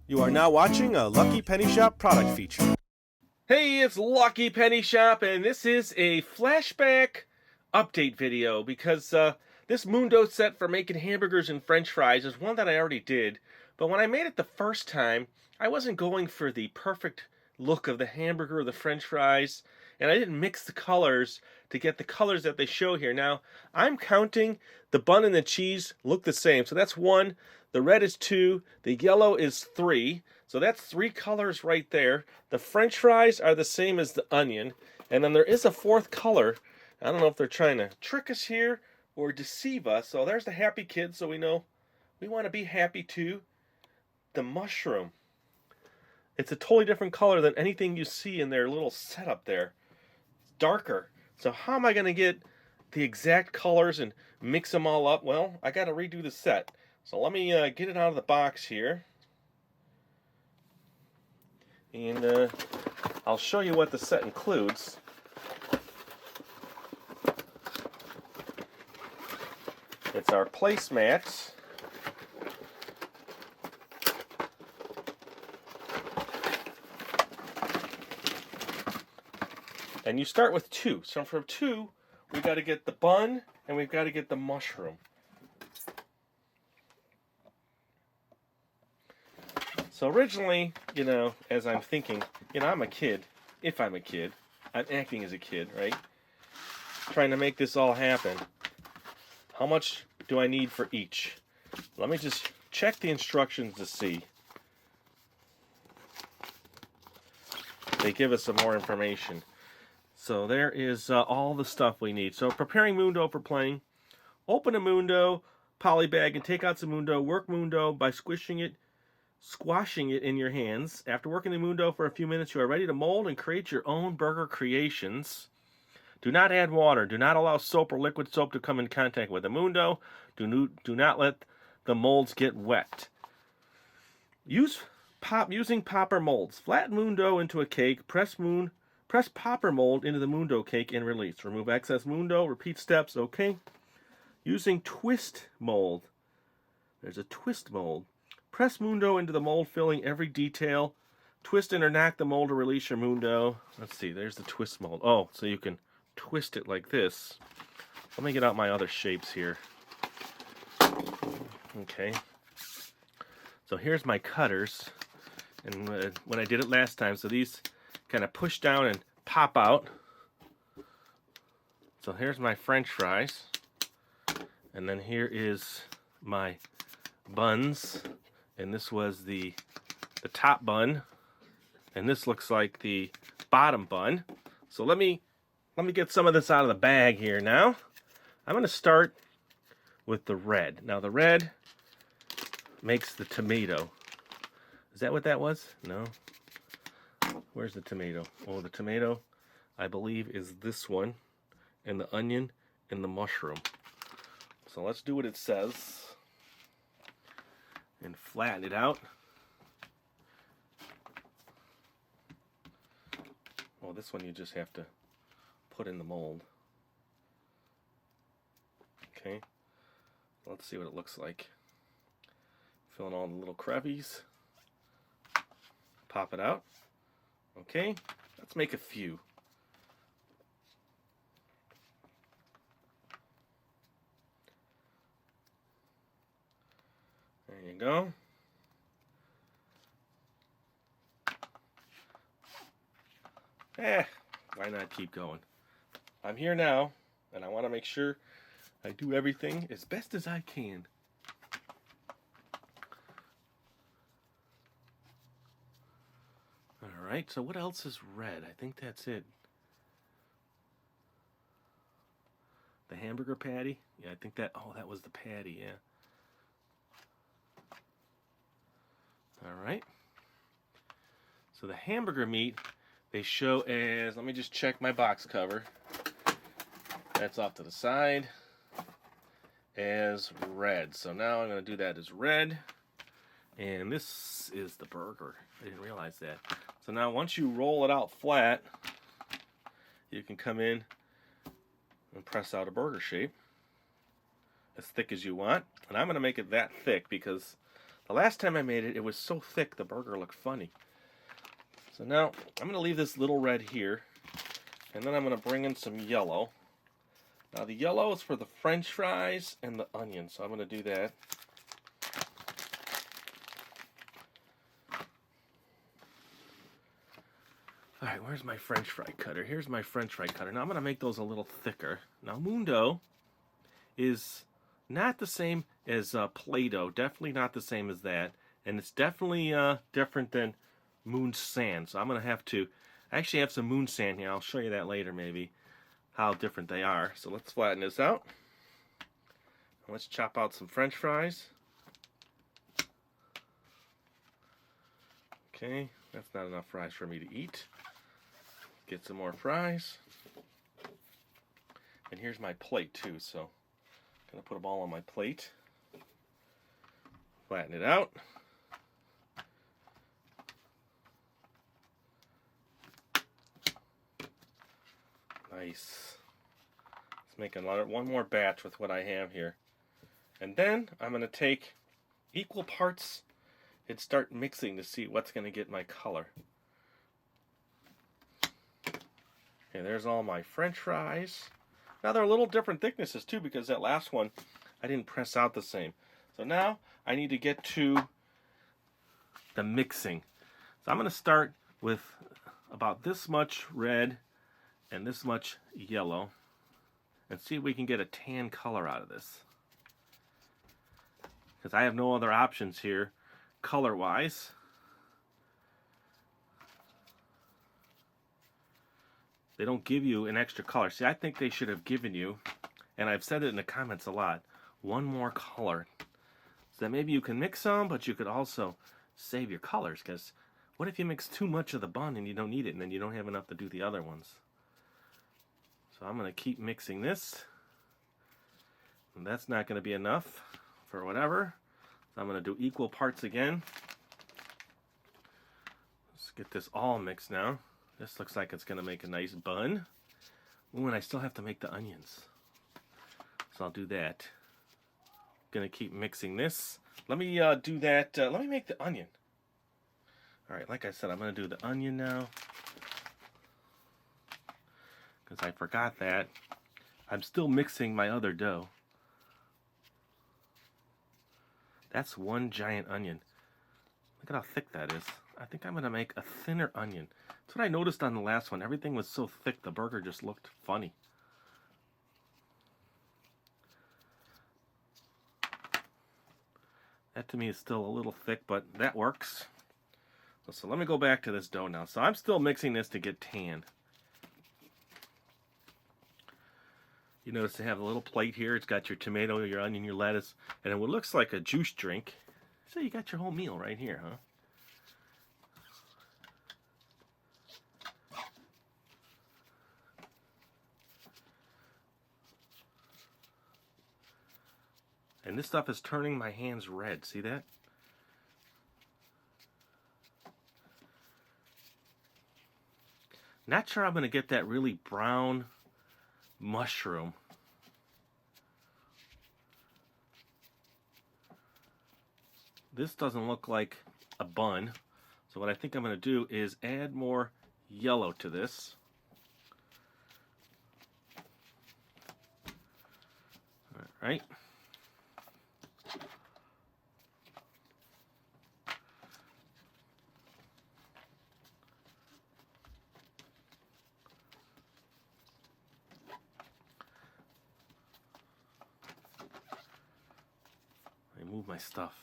You are now watching a Lucky Penny Shop product feature. Hey, it's Lucky Penny Shop, and this is a flashback update video because this Mundo set for making hamburgers and french fries is one that I already did, but when I made it the first time, I wasn't going for the perfect look of the hamburger or the french fries, and I didn't mix the colors to get the colors that they show here. Now, I'm counting the bun and the cheese look the same, so that's 1. The red is 2, the yellow is 3, so that's 3 colors right there. The french fries are the same as the onion, and then there is a 4th color. I don't know if they're trying to trick us here or deceive us. So there's the happy kid, so we know we want to be happy too. The mushroom. It's a totally different color than anything you see in their little setup there. It's darker. So how am I going to get the exact colors and mix them all up? Well, I got to redo the set. So let me get it out of the box here. And I'll show you what the set includes. It's our placemats. And you start with 2. So from 2, we've got to get the bun and we've got to get the mushroom. So originally, as I'm thinking, I'm a kid. If I'm a kid, I'm acting as a kid, right? Trying to make this all happen. How much do I need for each? Let me just check the instructions to see. They give us some more information. So there is all the stuff we need. So preparing Mundo for playing. Open a Mundo poly bag and take out some Mundo. Work Mundo by squashing it in your hands. After working the Mundo for a few minutes, you are ready to mold and create your own burger creations. Do not add water. Do not allow soap or liquid soap to come in contact with the Mundo. Do not let the molds get wet. Using popper molds. Flatten Mundo into a cake. Press popper mold into the Mundo cake and release. Remove excess Mundo. Repeat steps. Okay. Using twist mold. There's a twist mold. Press Mundo into the mold, filling every detail. Twist and or knock the mold to release your Mundo. Let's see, there's the twist mold. Oh, so you can twist it like this. Let me get out my other shapes here. Okay. So here's my cutters. And when I did it last time, so these kind of push down and pop out. So here's my french fries. And then here is my buns. And this was the top bun, and this looks like the bottom bun. So let me get some of this out of the bag here now. I'm going to start with the red. Now the red makes the tomato. Is that what that was? No. Where's the tomato? Oh, the tomato, I believe, is this one, and the onion and the mushroom. So let's do what it says. And flatten it out. Well, this one you just have to put in the mold. Okay. Let's see what it looks like. Fill in all the little crevices. Pop it out. Okay. Let's make a few. There you go. Why not keep going? I'm here now, and I want to make sure I do everything as best as I can. Alright, so what else is red? I think that's it. The hamburger patty? Yeah, I think that was the patty, yeah. Alright. So the hamburger meat, they show as, let me just check my box cover. That's off to the side. As red. So now I'm going to do that as red. And this is the burger. I didn't realize that. So now once you roll it out flat, you can come in and press out a burger shape. As thick as you want. And I'm going to make it that thick because The last time I made it, it was so thick the burger looked funny. So now I'm going to leave this little red here, and then I'm going to bring in some yellow. Now the yellow is for the French fries and the onion, so I'm going to do that. Alright, where's my French fry cutter? Here's my French fry cutter. Now I'm going to make those a little thicker. Now Mundo is not the same as Play-Doh. Definitely not the same as that. And it's definitely different than Moon Sand. So I'm going to have to... I actually have some Moon Sand here. I'll show you that later maybe, how different they are. So let's flatten this out. And let's chop out some French fries. Okay, that's not enough fries for me to eat. Get some more fries. And here's my plate too, so I'm going to put them all on my plate. Flatten it out. Nice. Let's make one more batch with what I have here. And then I'm going to take equal parts and start mixing to see what's going to get my color. Okay, there's all my French fries. Now they're a little different thicknesses too, because that last one I didn't press out the same. So now I need to get to the mixing. So I'm going to start with about this much red and this much yellow and see if we can get a tan color out of this. Because I have no other options here color-wise. They don't give you an extra color. See, I think they should have given you, and I've said it in the comments a lot, one more color. So that maybe you can mix some, but you could also save your colors. Because what if you mix too much of the bun and you don't need it, and then you don't have enough to do the other ones? So I'm going to keep mixing this. And that's not going to be enough for whatever. So I'm going to do equal parts again. Let's get this all mixed now. This looks like it's going to make a nice bun. Ooh, and I still have to make the onions. So I'll do that. Going to keep mixing this. Let me do that. Let me make the onion. Alright, like I said, I'm going to do the onion now. Because I forgot that. I'm still mixing my other dough. That's one giant onion. Look at how thick that is. I think I'm going to make a thinner onion. That's what I noticed on the last one. Everything was so thick, the burger just looked funny. That to me is still a little thick, but that works. So let me go back to this dough now. So I'm still mixing this to get tan. You notice they have a little plate here. It's got your tomato, your onion, your lettuce, and it looks like a juice drink. So you got your whole meal right here, huh? And this stuff is turning my hands red. See that? Not sure I'm going to get that really brown mushroom. This doesn't look like a bun. So what I think I'm going to do is add more yellow to this. All right. Move my stuff.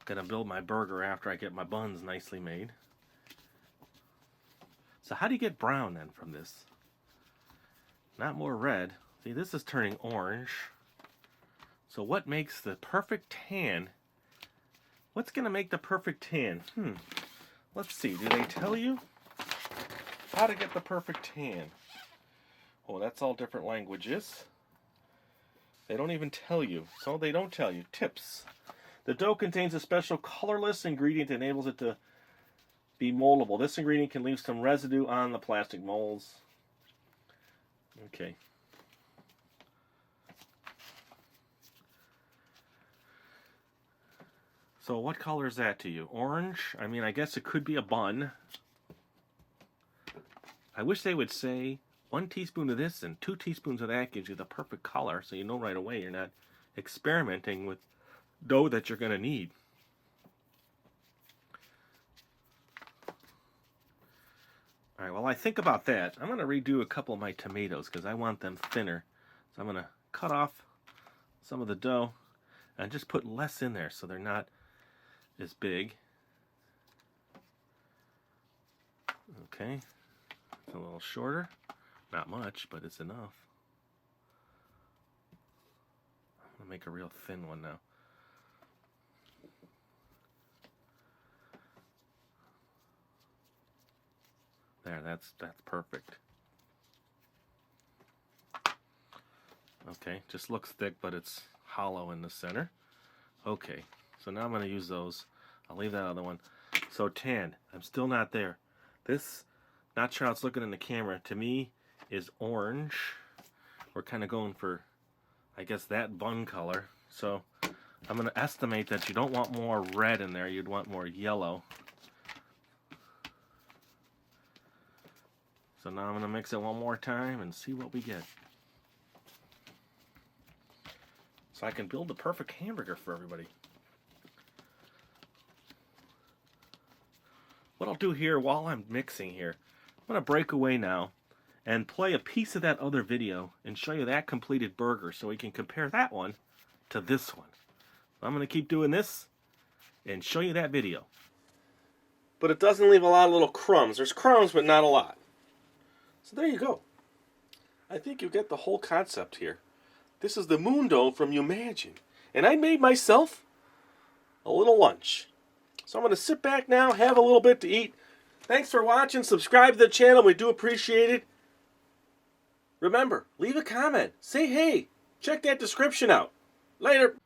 Gonna build my burger after I get my buns nicely made. So how do you get brown then from this? Not more red. See, this is turning orange. So what makes the perfect tan? What's gonna make the perfect tan? Let's see, do they tell you how to get the perfect tan? Oh, that's all different languages. They don't even tell you. So they don't tell you. Tips. The dough contains a special colorless ingredient that enables it to be moldable. This ingredient can leave some residue on the plastic molds. Okay. So what color is that to you? Orange? I mean, I guess it could be a bun. I wish they would say 1 teaspoon of this and 2 teaspoons of that gives you the perfect color, so you know right away you're not experimenting with dough that you're going to need. All right, while I think about that, I'm going to redo a couple of my tomatoes because I want them thinner. So I'm going to cut off some of the dough and just put less in there so they're not as big. Okay, it's a little shorter. Not much, but it's enough. I'm going to make a real thin one now. There, that's perfect. Okay, just looks thick, but it's hollow in the center. Okay, so now I'm going to use those. I'll leave that other one. So tan, I'm still not there. This, not sure how it's looking in the camera, to me is orange. We're kind of going for, I guess, that bun color. So I'm going to estimate that you don't want more red in there, you'd want more yellow. So now I'm going to mix it one more time and see what we get. So I can build the perfect hamburger for everybody. What I'll do here while I'm mixing here, I'm going to break away now and play a piece of that other video and show you that completed burger so we can compare that one to this one. So I'm going to keep doing this and show you that video. But it doesn't leave a lot of little crumbs. There's crumbs, but not a lot. So there you go. I think you get the whole concept here. This is the moon dough from Umagine. And I made myself a little lunch. So I'm going to sit back now, have a little bit to eat. Thanks for watching. Subscribe to the channel. We do appreciate it. Remember, leave a comment. Say hey. Check that description out. Later.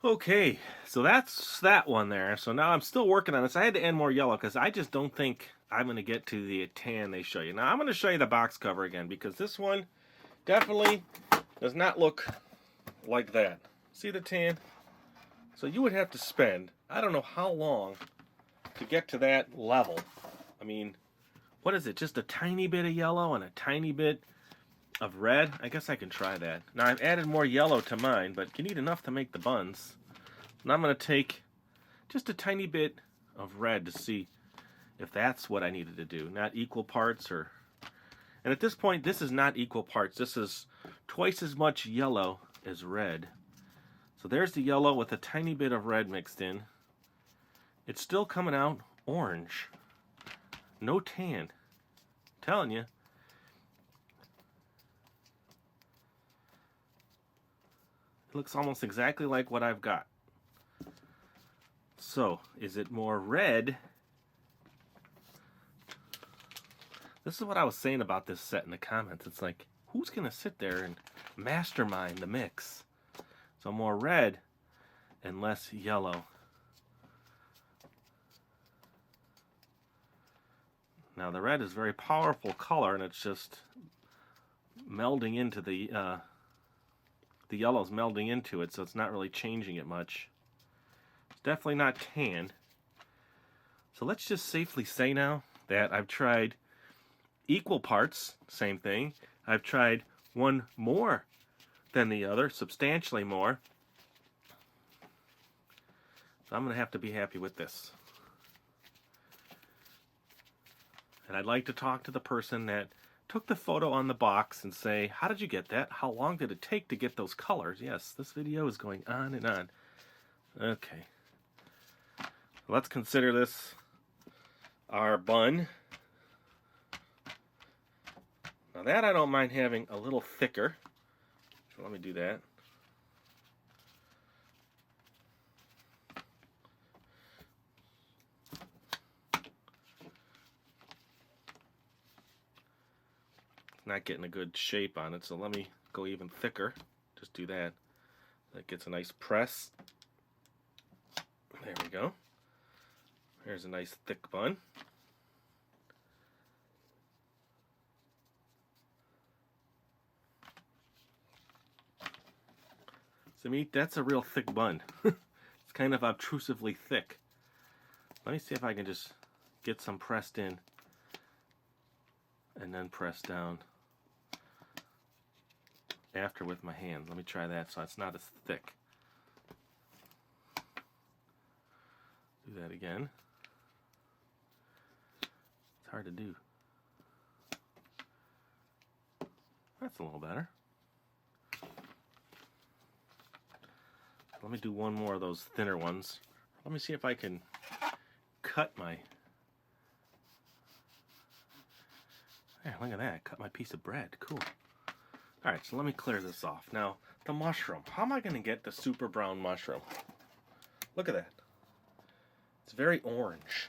Okay, so that's that one there. So now I'm still working on this. I had to add more yellow because I just don't think I'm going to get to the tan they show you. Now I'm going to show you the box cover again because this one definitely does not look like that. See the tan? So you would have to spend, I don't know how long to get to that level. I mean, what is it? Just a tiny bit of yellow and a tiny bit of red? I guess I can try that. Now I've added more yellow to mine, but you need enough to make the buns. And I'm going to take just a tiny bit of red to see if that's what I needed to do. Not equal parts or... And at this point, this is not equal parts. This is twice as much yellow as red. So there's the yellow with a tiny bit of red mixed in. It's still coming out orange. No tan. I'm telling you. It looks almost exactly like what I've got. So, is it more red? This is what I was saying about this set in the comments. It's like, who's going to sit there and mastermind the mix? So more red and less yellow. Now the red is a very powerful color and it's just melding into the yellow's melding into it, so it's not really changing it much. It's definitely not tan. So let's just safely say now that I've tried equal parts, same thing. I've tried one more than the other, substantially more. So I'm going to have to be happy with this. And I'd like to talk to the person that took the photo on the box and say, how did you get that? How long did it take to get those colors? Yes, this video is going on and on. Okay. Let's consider this our bun. Now that I don't mind having a little thicker. So let me do that. Not getting a good shape on it, so let me go even thicker. Just do that. That gets a nice press. There we go. Here's a nice thick bun. So meat, that's a real thick bun. kind of obtrusively thick. Let me see if I can just get some pressed in and then press down after with my hand. Let me try that so it's not as thick. Do that again. It's hard to do. That's a little better. Let me do one more of those thinner ones. Let me see if I can cut my... There, look at that. Cut my piece of bread. Cool. Alright, so let me clear this off. Now, the mushroom. How am I going to get the super brown mushroom? Look at that. It's very orange.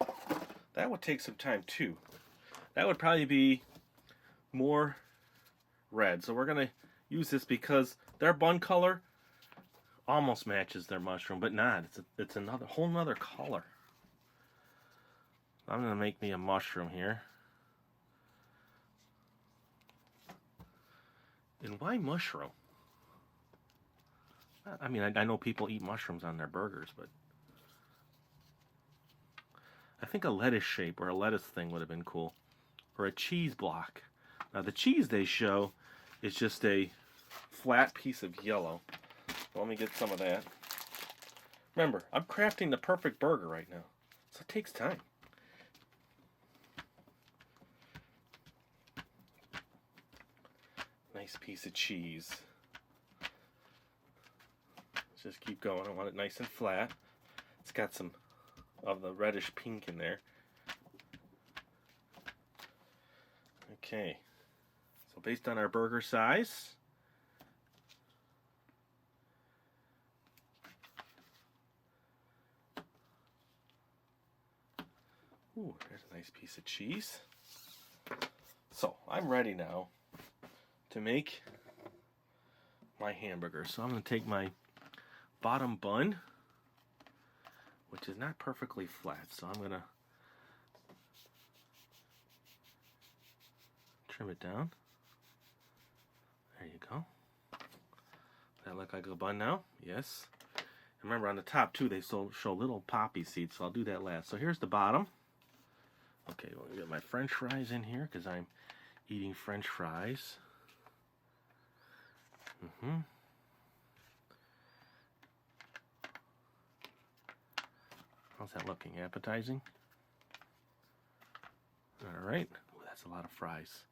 That would take some time too. That would probably be more red. So we're going to use this because their bun color almost matches their mushroom, but not. It's another whole nother color. I'm going to make me a mushroom here. And why mushroom? I mean, I know people eat mushrooms on their burgers, but I think a lettuce shape or a lettuce thing would have been cool. Or a cheese block. Now the cheese they show is just a flat piece of yellow. Let me get some of that. Remember, I'm crafting the perfect burger right now, so it takes time. Nice piece of cheese. Let's just keep going. I want it nice and flat. It's got some of the reddish pink in there. Okay. So based on our burger size, ooh, there's a nice piece of cheese. So I'm ready now to make my hamburger. So I'm going to take my bottom bun, which is not perfectly flat, so I'm going to trim it down. There you go. Does that look like a bun now? Yes. And remember on the top too they show little poppy seeds, so I'll do that last. So here's the bottom. Okay, well, get my French fries in here because I'm eating French fries. How's that looking? Appetizing? Alright. That's a lot of fries.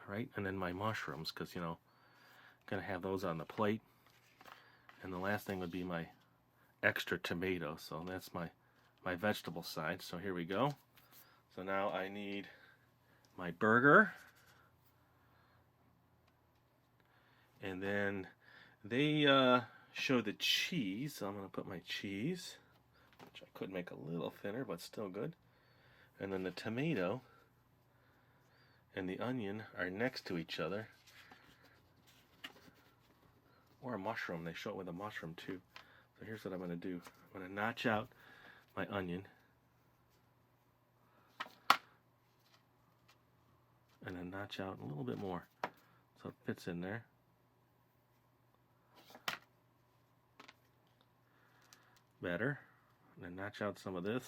Alright, and then my mushrooms, because, you know, I'm going to have those on the plate. And the last thing would be my extra tomato. So that's my vegetable side. So here we go. So now I need my burger. And then they show the cheese. So I'm going to put my cheese, which I could make a little thinner, but still good. And then the tomato and the onion are next to each other. Or a mushroom. They show it with a mushroom too. So here's what I'm going to do. I'm going to notch out my onion. And then notch out a little bit more so it fits in there. Better. And then notch out some of this.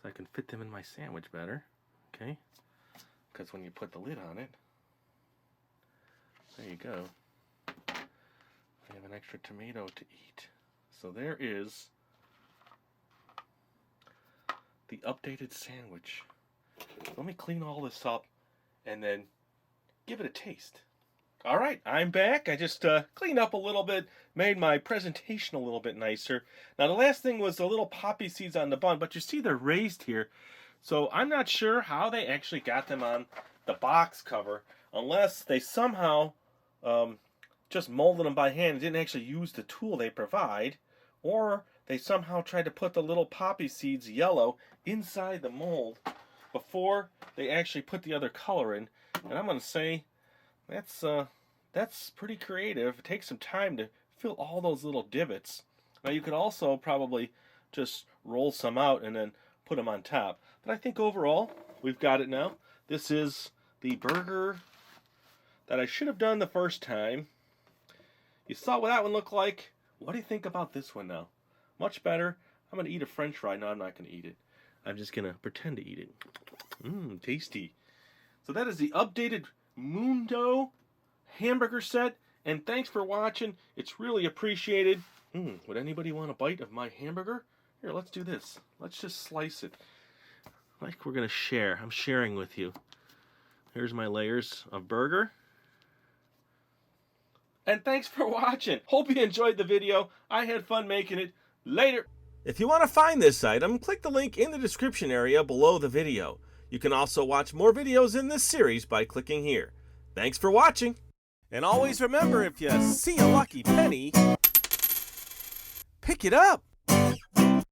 So I can fit them in my sandwich better. Okay? Because when you put the lid on it, there you go. I have an extra tomato to eat. So there is the updated sandwich. Let me clean all this up and then give it a taste. Alright, I'm back. I just cleaned up a little bit, made my presentation a little bit nicer. Now the last thing was the little poppy seeds on the bun, but you see they're raised here. So I'm not sure how they actually got them on the box cover, unless they somehow just molded them by hand and didn't actually use the tool they provide, or they somehow tried to put the little poppy seeds yellow inside the mold before they actually put the other color in. And I'm going to say that's pretty creative. It takes some time to fill all those little divots. Now you could also probably just roll some out and then put them on top. But I think overall we've got it now. This is the burger that I should have done the first time. You saw what that one looked like. What do you think about this one now? Much better. I'm going to eat a French fry. No, I'm not going to eat it. I'm just going to pretend to eat it. Mmm, tasty. So that is the updated Mundo hamburger set. And thanks for watching. It's really appreciated. Would anybody want a bite of my hamburger? Here, let's do this. Let's just slice it. Like we're going to share. I'm sharing with you. Here's my layers of burger. And thanks for watching. Hope you enjoyed the video. I had fun making it. Later. If you want to find this item, click the link in the description area below the video. You can also watch more videos in this series by clicking here. Thanks for watching. And always remember, if you see a lucky penny, pick it up.